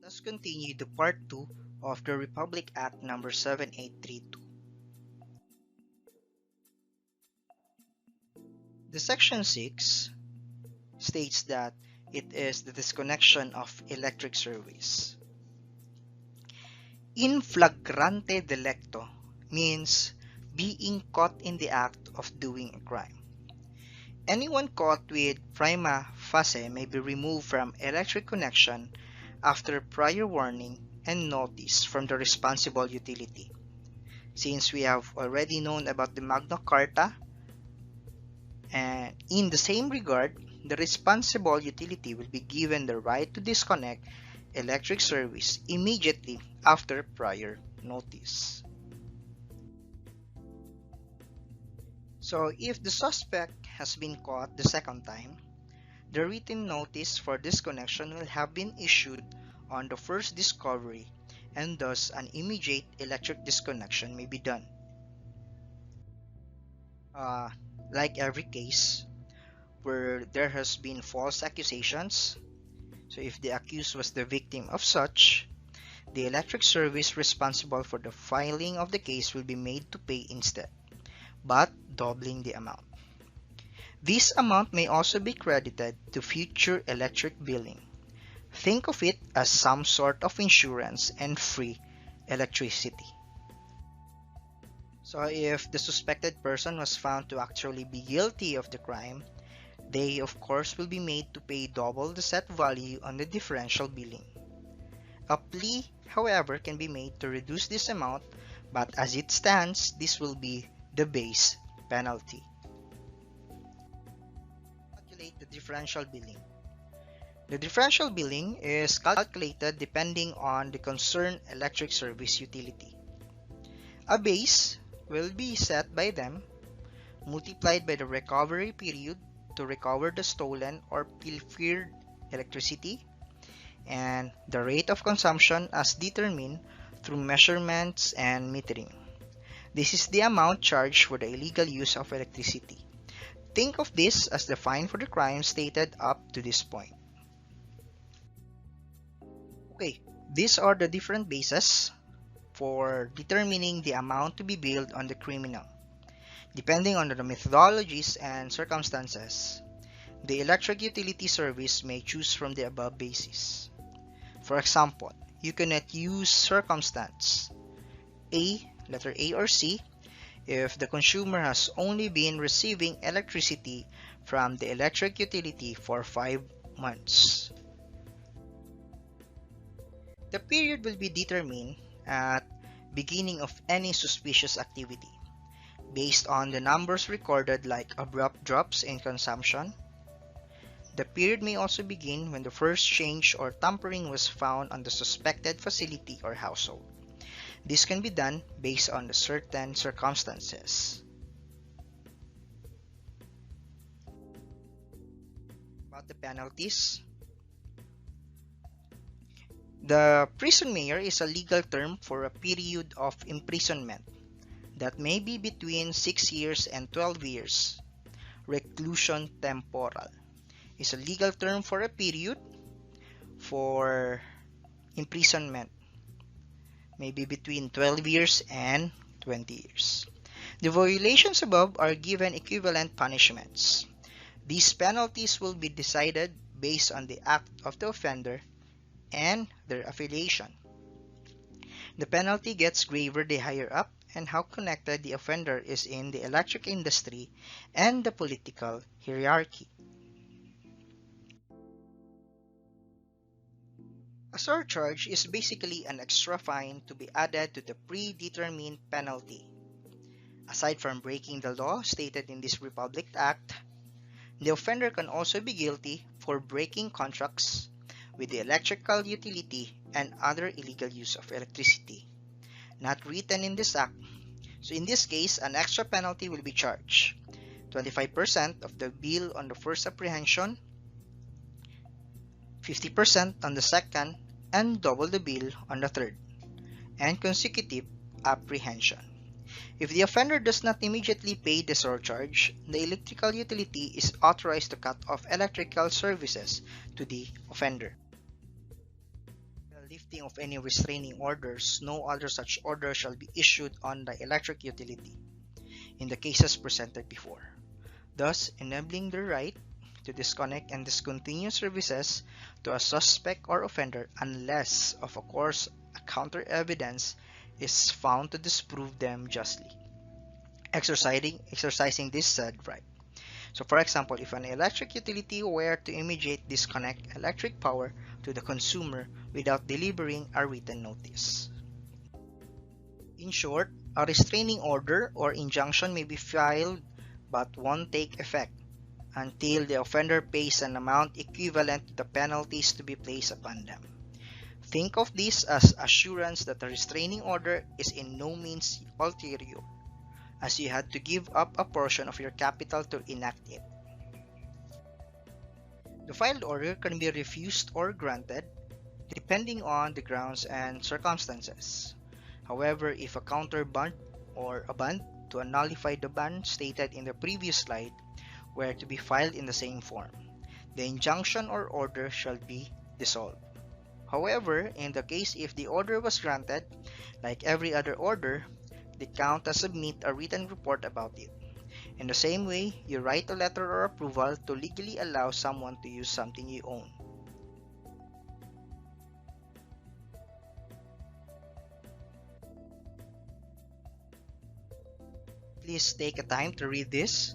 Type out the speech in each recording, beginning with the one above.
Let's continue the part 2 of the Republic Act number 7832. The section 6 states that it is the disconnection of electric service. In flagrante delicto means being caught in the act of doing a crime. Anyone caught with prima facie may be removed from electric connection after prior warning and notice from the responsible utility. Since we have already known about the Magna Carta, and in the same regard, the responsible utility will be given the right to disconnect electric service immediately after prior notice. So if the suspect has been caught the second time, the written notice for disconnection will have been issued on the first discovery, and thus an immediate electric disconnection may be done. Like every case where there has been false accusations, so if the accused was the victim of such, the electric service responsible for the filing of the case will be made to pay instead, but doubling the amount. This amount may also be credited to future electric billing. Think of it as some sort of insurance and free electricity. So if the suspected person was found to actually be guilty of the crime, they of course will be made to pay double the set value on the differential billing. A plea, however, can be made to reduce this amount, but as it stands, this will be the base penalty. Calculate the differential billing. The differential billing is calculated depending on the concerned electric service utility. A base will be set by them, multiplied by the recovery period to recover the stolen or pilfered electricity, and the rate of consumption as determined through measurements and metering. This is the amount charged for the illegal use of electricity. Think of this as the fine for the crime stated up to this point. Okay, these are the different bases for determining the amount to be billed on the criminal. Depending on the methodologies and circumstances, the electric utility service may choose from the above basis. For example, you cannot use circumstance A, letter A or C, if the consumer has only been receiving electricity from the electric utility for 5 months. The period will be determined at beginning of any suspicious activity based on the numbers recorded like abrupt drops in consumption. The period may also begin when the first change or tampering was found on the suspected facility or household. This can be done based on the certain circumstances. About the penalties. The prison mayor is a legal term for a period of imprisonment that may be between 6 years and 12 years. Reclusion temporal is a legal term for a period for imprisonment, maybe between 12 years and 20 years. The violations above are given equivalent punishments. These penalties will be decided based on the act of the offender and their affiliation. The penalty gets graver the higher up and how connected the offender is in the electric industry and the political hierarchy. A surcharge is basically an extra fine to be added to the predetermined penalty. Aside from breaking the law stated in this Republic Act, the offender can also be guilty for breaking contracts with the electrical utility and other illegal use of electricity, not written in this act. So in this case, an extra penalty will be charged. 25% of the bill on the first apprehension, 50% on the second, and double the bill on the third, and consecutive apprehension. If the offender does not immediately pay the surcharge, the electrical utility is authorized to cut off electrical services to the offender. lifting of any restraining orders, no other such order shall be issued on the electric utility in the cases presented before, thus enabling the right to disconnect and discontinue services to a suspect or offender unless, of course, a counter evidence is found to disprove them justly, exercising this said right. So for example, if an electric utility were to immediately disconnect electric power to the consumer without delivering a written notice. In short, a restraining order or injunction may be filed but won't take effect until the offender pays an amount equivalent to the penalties to be placed upon them. Think of this as assurance that the restraining order is in no means ulterior, as you had to give up a portion of your capital to enact it. The filed order can be refused or granted depending on the grounds and circumstances. However, if a counter band or a band to nullify the ban stated in the previous slide were to be filed in the same form, the injunction or order shall be dissolved. However, in the case if the order was granted, like every other order, the count submit a written report about it. In the same way, you write a letter or approval to legally allow someone to use something you own. Please take a time to read this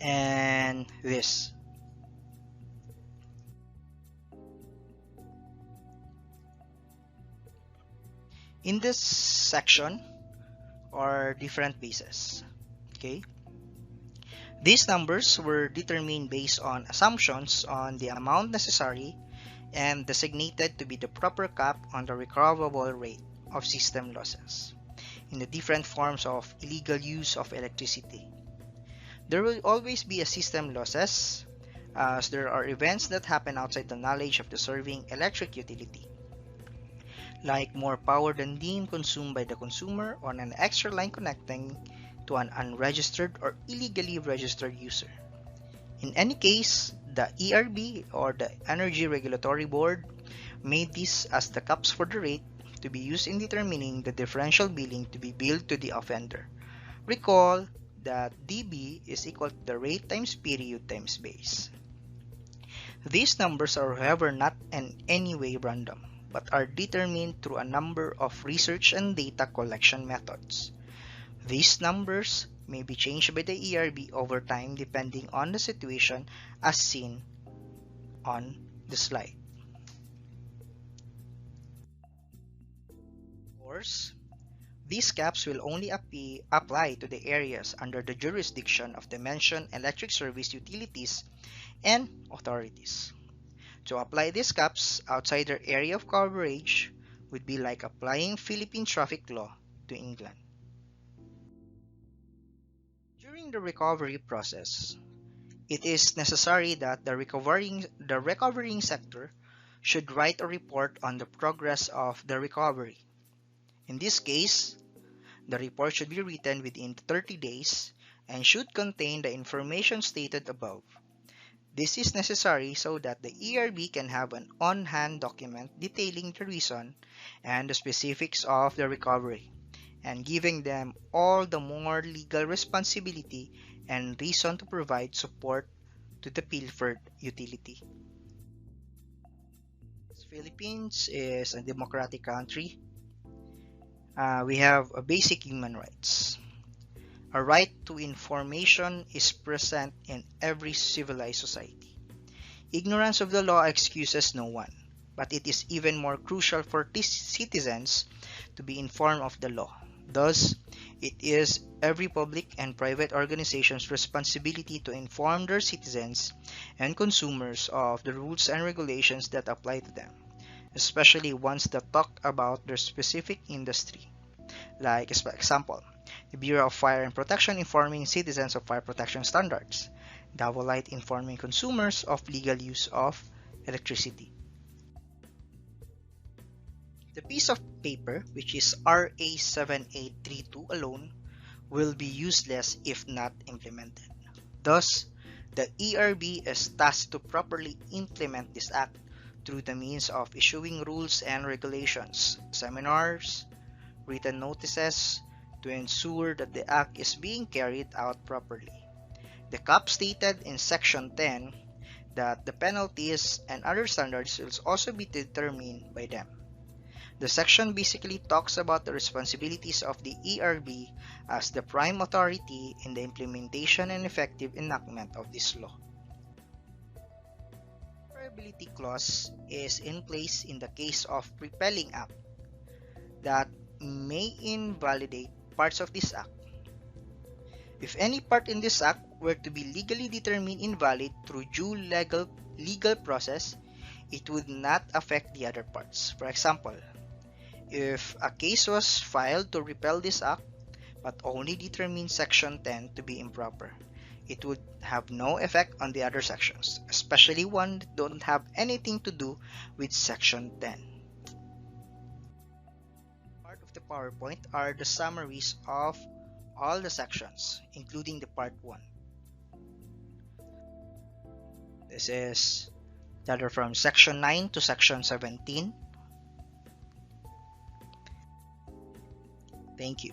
and this. In this section are different bases. Okay. These numbers were determined based on assumptions on the amount necessary and designated to be the proper cap on the recoverable rate of system losses in the different forms of illegal use of electricity. There will always be a system losses as there are events that happen outside the knowledge of the serving electric utility, like more power than deemed consumed by the consumer on an extra line connecting to an unregistered or illegally registered user. In any case, the ERB or the Energy Regulatory Board made this as the caps for the rate to be used in determining the differential billing to be billed to the offender. Recall that dB is equal to the rate times period times base. These numbers are however not in any way random, but are determined through a number of research and data collection methods. These numbers may be changed by the ERB over time depending on the situation as seen on the slide. Of course, these caps will only apply to the areas under the jurisdiction of the mentioned electric service utilities and authorities. To apply these caps outside their area of coverage would be like applying Philippine traffic law to England. During the recovery process, it is necessary that the recovering sector should write a report on the progress of the recovery. In this case, the report should be written within 30 days and should contain the information stated above. This is necessary so that the ERB can have an on-hand document detailing the reason and the specifics of the recovery, and giving them all the more legal responsibility and reason to provide support to the pilfered utility. Philippines is a democratic country. We have a basic human rights. A right to information is present in every civilized society. Ignorance of the law excuses no one, but it is even more crucial for citizens to be informed of the law. Thus, it is every public and private organization's responsibility to inform their citizens and consumers of the rules and regulations that apply to them, especially ones that talk about their specific industry. Like, for example, the Bureau of Fire and Protection informing citizens of fire protection standards, Davao Light informing consumers of legal use of electricity. The piece of paper, which is RA 7832 alone, will be useless if not implemented. Thus, The ERB is tasked to properly implement this act through the means of issuing rules and regulations, seminars, written notices to ensure that the act is being carried out properly. The CAP stated in Section 10 that the penalties and other standards will also be determined by them. The section basically talks about the responsibilities of the ERB as the prime authority in the implementation and effective enactment of this law. Liability clause is in place in the case of repealing act that may invalidate parts of this act. If any part in this act were to be legally determined invalid through due legal process, it would not affect the other parts. For example, if a case was filed to repeal this act but only determined Section 10 to be improper, it would have no effect on the other sections, especially one that don't have anything to do with Section 10. Part of the PowerPoint are the summaries of all the sections, including the Part 1. This is that from Section 9 to Section 17. Thank you.